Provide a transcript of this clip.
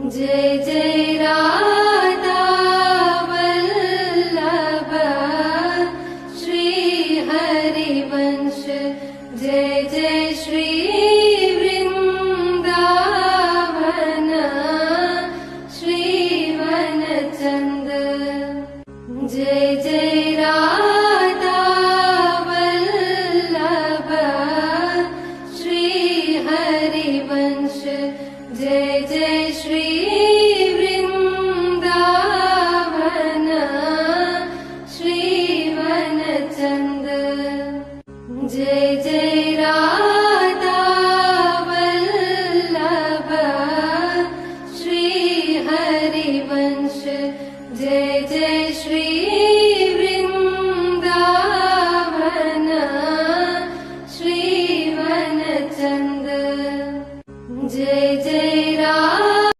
Jai Jai Radha Vallabh Shri Harivansh, Jai Jai Shri Vrindavan Shri वनचंद, Jai Jai Radha Vallabh Shri Harivansh, Jai Jai Shri